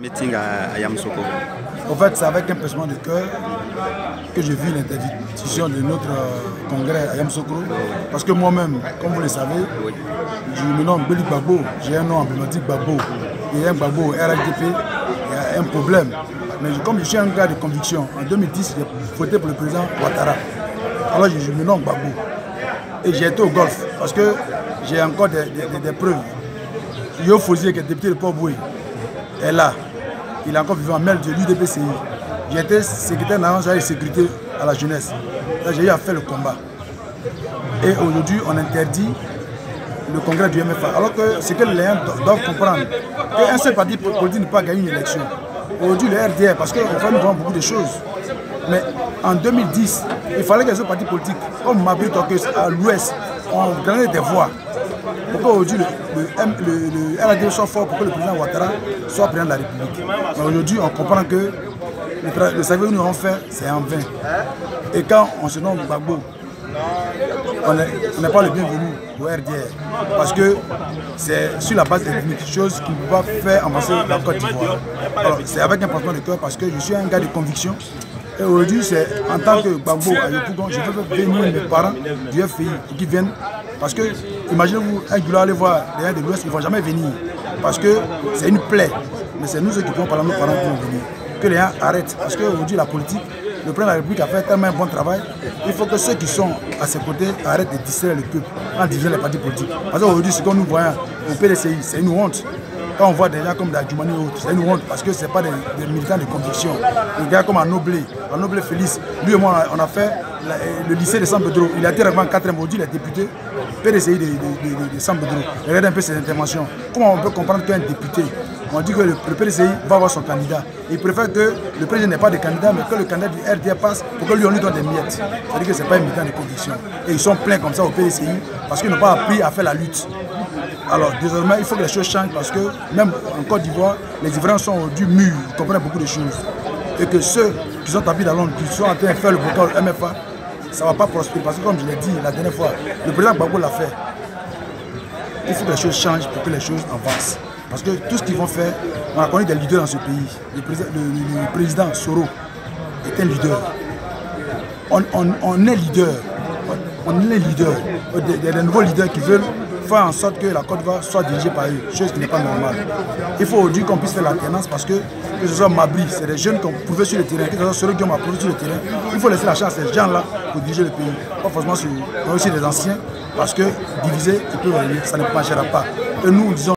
Meeting à Yamoussoukro. En fait, c'est avec un pincement de cœur que j'ai vu l'interdiction de notre congrès à Yamoussoukro. Parce que moi-même, comme vous le savez, je me nomme Béli Gbagbo, j'ai un nom emblématique Gbagbo. Il y a un Gbagbo au RHDP, il y a un problème. Mais comme je suis un gars de conviction, en 2010, j'ai voté pour le président Ouattara. Alors je me nomme Gbagbo. Et j'ai été au golf parce que j'ai encore des preuves. Yo Fosier, qui est député de Port-Boué, est là. Il est encore vivant, maire de l'UDPCI. J'étais secrétaire national de sécurité à la jeunesse. Là, j'ai eu à faire le combat. Et aujourd'hui, on interdit le congrès du MFA. Alors que ce que les gens doivent comprendre, qu'un seul parti politique ne peut pas gagner une élection. Aujourd'hui, le RDR, parce qu'on fait nous beaucoup de choses. Mais en 2010, il fallait que ce parti politique, comme Mabri Tokeus à l'ouest, on gagnait des voix. Pourquoi aujourd'hui le RAD soit fort pour que le président Ouattara soit président de la République. Mais aujourd'hui, on comprend que le service que nous avons fait, c'est en vain. Et quand on se nomme Gbagbo, on n'est pas le bienvenu au RDR. Parce que c'est sur la base ethnique, chose qui ne peut pas faire avancer la Côte d'Ivoire. Alors, c'est avec un pincement de cœur parce que je suis un gars de conviction. Et aujourd'hui, c'est en tant que Gbagbo à Yopougon, je veux venir mes parents du FPI pour qu'ils viennent. Parce que, imaginez-vous, un Gula aller voir les gens de l'Ouest, ils ne vont jamais venir. Parce que c'est une plaie. Mais c'est nous ceux qui vont parler à nos parents qui vont venir. Que les gens arrêtent. Parce qu'aujourd'hui, la politique, le président de la République a fait tellement un bon travail. Il faut que ceux qui sont à ses côtés arrêtent de distraire le peuple en divisant les partis politiques. Parce qu'aujourd'hui, ce que nous voyons au PDCI, c'est une honte. Quand on voit des gens comme Djumani ou autres, c'est une honte parce que ce n'est pas des militants de conviction. Des gars comme Anoblé Félix, lui et moi, on a fait le lycée de San Pedro. Il a été réellement en 4e, aujourd'hui il est député PDCI de San Pedro. Regardez un peu ses interventions. Comment on peut comprendre qu'un député, on dit que le PDCI va avoir son candidat. Il préfère que le président n'ait pas de candidat, mais que le candidat du RDR passe pour que lui, on lui donne des miettes. C'est-à-dire que ce n'est pas un militant de conviction. Et ils sont pleins comme ça au PDCI parce qu'ils n'ont pas appris à faire la lutte. Alors désormais, il faut que les choses changent parce que même en Côte d'Ivoire, les Ivoiriens sont du mur, ils comprennent beaucoup de choses. Et que ceux qui sont tapis dans l'ombre, qui sont en train de faire le bocal MFA, ça ne va pas prospérer. Parce que comme je l'ai dit la dernière fois, le président Gbagbo l'a fait. Il faut que les choses changent pour que les choses avancent. Parce que tout ce qu'ils vont faire, on a connu des leaders dans ce pays. Le président Soro est un leader. On est leader. On est leader. Il y a des nouveaux leaders qui veulent faire en sorte que la Côte d'Ivoire soit dirigée par eux, chose qui n'est pas normale. Il faut aujourd'hui qu'on puisse faire l'alternance parce que ce soit Mabri, c'est des jeunes qu'on pouvait sur le terrain, que ce soit ceux qui ont approuvé sur le terrain. Il faut laisser la chance à ces gens-là pour diriger le pays. Pas forcément aussi des anciens, parce que diviser, ils peuvent régner, ça ne marchera pas. Et nous, disons